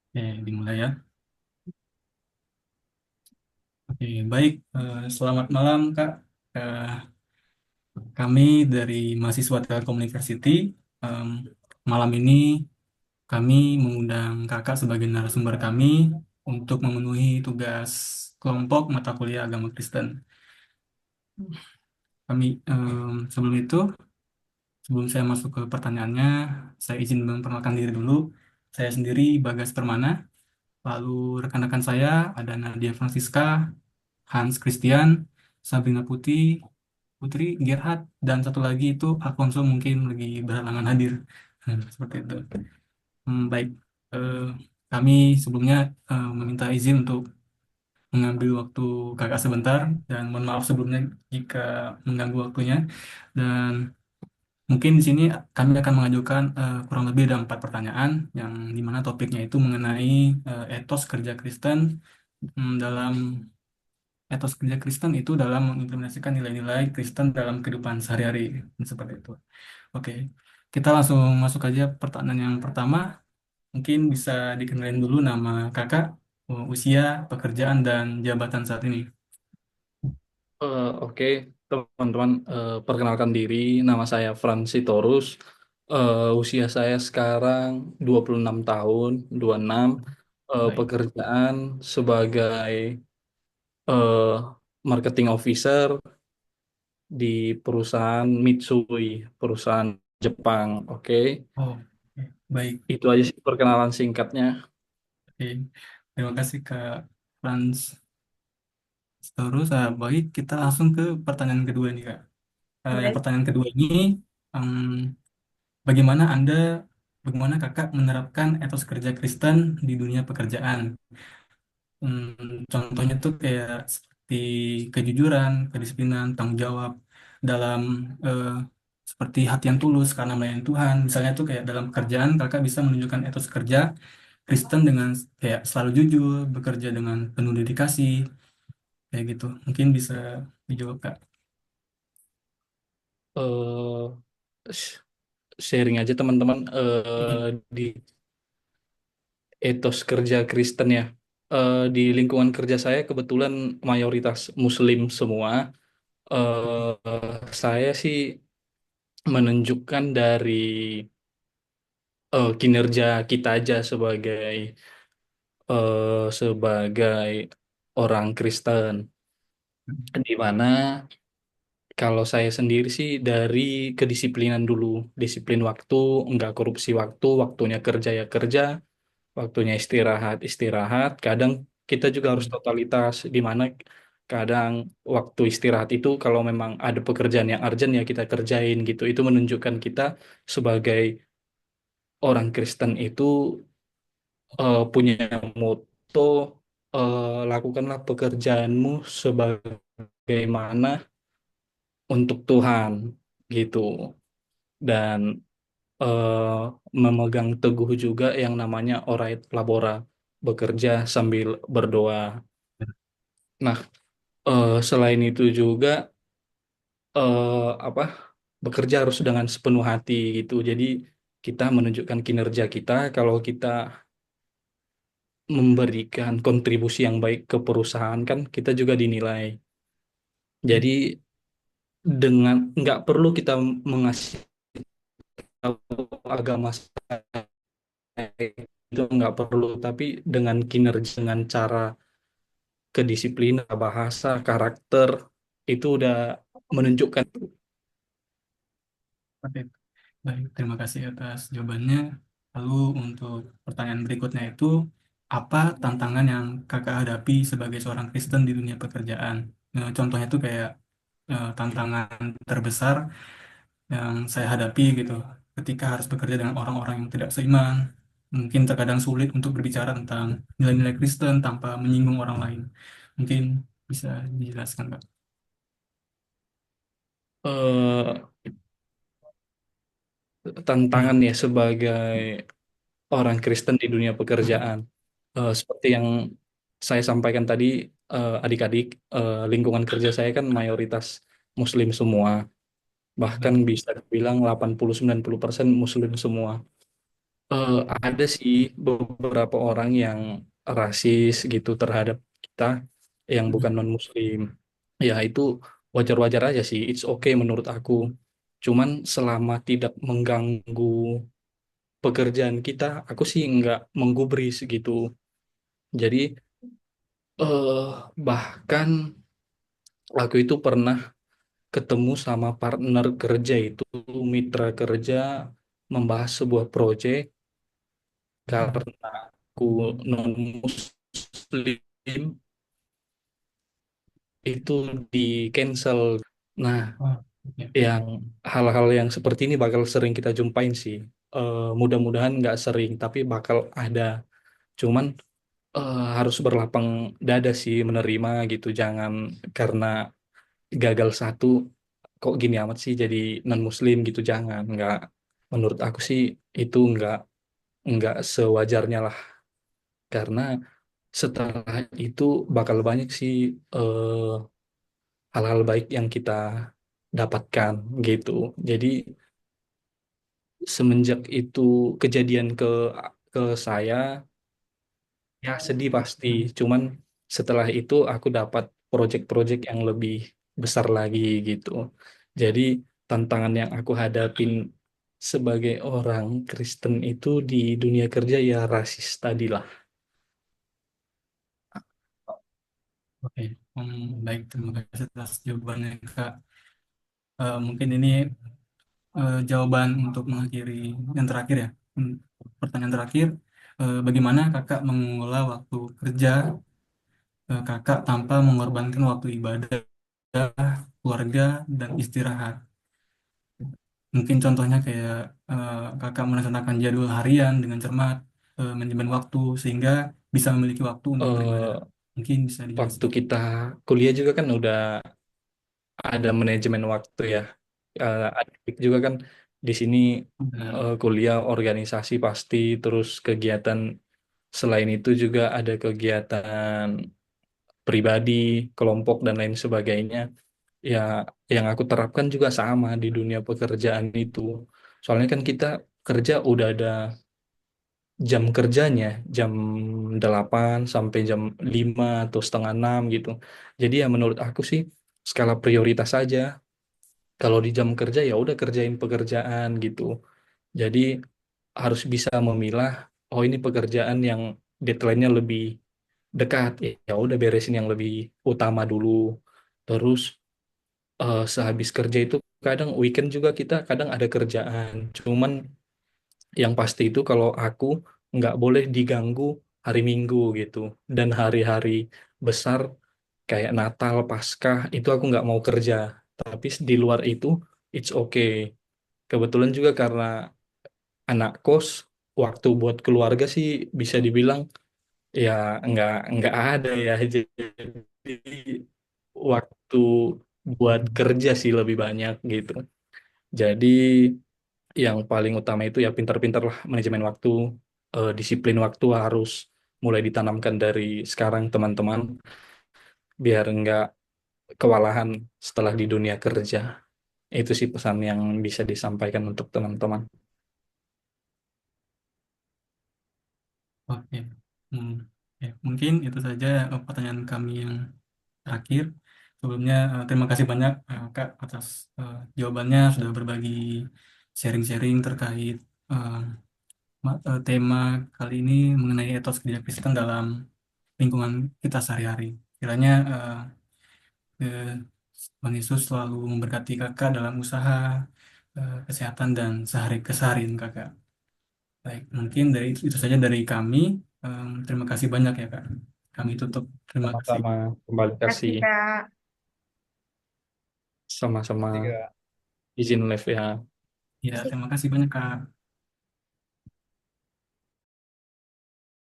Oke, dimulai ya. Oke, baik. Selamat malam, Kak. Eh, Kami dari mahasiswa Telkom University. Em, Malam ini kami mengundang Kakak sebagai narasumber kami untuk memenuhi tugas kelompok mata kuliah agama Kristen. Sebelum itu, sebelum saya masuk ke pertanyaannya, saya izin memperkenalkan diri dulu. Saya sendiri Bagas Permana, lalu rekan-rekan saya ada Nadia Francisca, Hans Christian, Sabrina Putri, Gerhard, dan satu lagi itu Alfonso mungkin lagi berhalangan hadir. Seperti itu. Baik. Eh, Kami sebelumnya meminta izin untuk mengambil waktu kakak sebentar dan mohon maaf sebelumnya jika mengganggu waktunya. Dan mungkin di sini kami akan mengajukan kurang lebih ada 4 pertanyaan yang dimana topiknya itu mengenai etos kerja Kristen dalam etos kerja Kristen itu dalam mengimplementasikan nilai-nilai Kristen dalam kehidupan sehari-hari. Seperti itu. Oke, kita langsung masuk aja pertanyaan yang pertama. Mungkin bisa dikenalin dulu nama kakak, usia, pekerjaan, dan jabatan saat ini. Oke, teman-teman, perkenalkan diri, nama saya Fransitorus. Usia saya sekarang 26 tahun, 26. Baik. Pekerjaan sebagai eh, marketing officer di perusahaan Mitsui, perusahaan Jepang. Oke, Oh, oke. Baik. itu aja sih perkenalan singkatnya. Oke. Terima kasih Kak Franz. Terus, baik, kita langsung ke pertanyaan kedua nih Kak. Yang Baik. pertanyaan kedua ini, em, bagaimana bagaimana kakak menerapkan etos kerja Kristen di dunia pekerjaan? Contohnya tuh kayak seperti kejujuran, kedisiplinan, tanggung jawab dalam eh, seperti hati yang tulus karena melayani Tuhan. Misalnya tuh kayak dalam pekerjaan kakak bisa menunjukkan etos kerja Kristen dengan kayak selalu jujur, bekerja dengan penuh dedikasi, kayak gitu. Mungkin bisa dijawab Kak. Eh, sh- Sharing aja teman-teman, di etos kerja Kristen ya. Di lingkungan kerja saya kebetulan mayoritas Muslim semua. Saya sih menunjukkan dari kinerja kita aja sebagai orang Kristen, di mana kalau saya sendiri sih dari kedisiplinan dulu, disiplin waktu, nggak korupsi waktu, waktunya kerja ya kerja, waktunya istirahat, istirahat. Kadang kita juga harus totalitas, di mana kadang waktu istirahat itu kalau memang ada pekerjaan yang urgent ya kita kerjain gitu. Itu menunjukkan kita sebagai orang Kristen itu punya moto, lakukanlah pekerjaanmu sebagaimana untuk Tuhan gitu. Dan eh, memegang teguh juga yang namanya orate labora, bekerja sambil berdoa. Nah, selain itu juga apa bekerja harus dengan sepenuh hati gitu. Jadi kita menunjukkan kinerja kita kalau kita memberikan kontribusi yang baik ke perusahaan kan kita juga dinilai. Jadi dengan nggak perlu kita mengasih tahu agama saya itu nggak perlu, tapi dengan kinerja, dengan cara kedisiplinan, bahasa, karakter itu udah menunjukkan. Oke. Baik, terima kasih atas jawabannya. Lalu untuk pertanyaan berikutnya itu, apa tantangan yang kakak hadapi sebagai seorang Kristen di dunia pekerjaan? Contohnya itu kayak tantangan terbesar yang saya hadapi gitu, ketika harus bekerja dengan orang-orang yang tidak seiman. Mungkin terkadang sulit untuk berbicara tentang nilai-nilai Kristen tanpa menyinggung orang lain. Mungkin bisa dijelaskan, Kak. eh, Iya, Tantangan ya sebagai orang Kristen di dunia pekerjaan. Seperti yang saya sampaikan tadi, adik-adik, lingkungan kerja saya kan mayoritas Muslim semua. Bahkan baik. bisa dibilang 80-90% Muslim semua. Eh, ada sih beberapa orang yang rasis gitu terhadap kita yang bukan non-Muslim. Ya itu wajar-wajar aja sih, it's okay menurut aku. Cuman selama tidak mengganggu pekerjaan kita, aku sih nggak menggubris gitu. Jadi bahkan aku itu pernah ketemu sama partner kerja itu, mitra kerja membahas sebuah proyek karena aku non-Muslim itu di cancel. Nah, Oh, oke. yang hal-hal yang seperti ini bakal sering kita jumpain sih. Mudah-mudahan nggak sering, tapi bakal ada. Cuman harus berlapang dada sih menerima gitu. Jangan karena gagal satu kok gini amat sih jadi non Muslim gitu. Jangan. Nggak. Menurut aku sih itu nggak sewajarnya lah. Karena setelah itu bakal banyak sih hal-hal baik yang kita dapatkan gitu. Jadi semenjak itu kejadian ke saya, ya sedih pasti. Cuman setelah itu aku dapat proyek-proyek yang lebih besar lagi gitu. Jadi tantangan yang aku hadapin sebagai orang Kristen itu di dunia kerja ya rasis tadi lah. Oke. Baik, terima kasih atas jawabannya, Kak. Mungkin ini jawaban untuk mengakhiri yang terakhir ya. Hmm, Pertanyaan terakhir, bagaimana kakak mengelola waktu kerja kakak tanpa mengorbankan waktu ibadah, keluarga, dan istirahat? Mungkin contohnya kayak kakak merencanakan jadwal harian dengan cermat, manajemen waktu, sehingga bisa memiliki waktu untuk beribadah. Eh, Mungkin bisa Waktu dijelasin. kita kuliah juga kan udah ada manajemen waktu ya. Adik juga kan di sini Nah, kuliah organisasi pasti, terus kegiatan selain itu juga ada kegiatan pribadi, kelompok dan lain sebagainya. Ya, yang aku terapkan juga sama di dunia pekerjaan itu. Soalnya kan kita kerja udah ada jam kerjanya, jam 8 sampai jam 5 atau setengah 6 gitu. Jadi ya menurut aku sih skala prioritas saja. Kalau di jam kerja ya udah kerjain pekerjaan gitu. Jadi harus bisa memilah, oh ini pekerjaan yang deadline-nya lebih dekat, ya udah beresin yang lebih utama dulu. Terus sehabis kerja itu kadang weekend juga kita kadang ada kerjaan. Cuman yang pasti itu kalau aku nggak boleh diganggu hari Minggu gitu. Dan hari-hari besar kayak Natal, Paskah itu aku nggak mau kerja. Tapi di luar itu it's okay. Kebetulan juga karena anak kos, waktu buat keluarga sih bisa dibilang ya nggak ada ya. Jadi waktu buat kerja sih lebih banyak gitu. Jadi yang paling utama itu ya pintar-pintar lah manajemen waktu, disiplin waktu harus mulai ditanamkan dari sekarang teman-teman biar nggak kewalahan setelah di dunia kerja. Itu sih pesan yang bisa disampaikan untuk teman-teman. oke. Hmm, ya, mungkin itu saja pertanyaan kami yang terakhir. Sebelumnya, terima kasih banyak Kak atas jawabannya, sudah berbagi sharing-sharing terkait eh, tema kali ini mengenai etos kerja Kristen dalam lingkungan kita sehari-hari. Kiranya eh, Tuhan Yesus selalu memberkati Kakak dalam usaha, kesehatan, dan keseharian Kakak. Baik, mungkin itu saja dari kami. Terima kasih banyak ya Kak. Kami tutup. Terima kasih. Sama-sama kembali kasih Kasih Kak. sama-sama Tiga. izin live ya. Ya, terima kasih banyak Kak.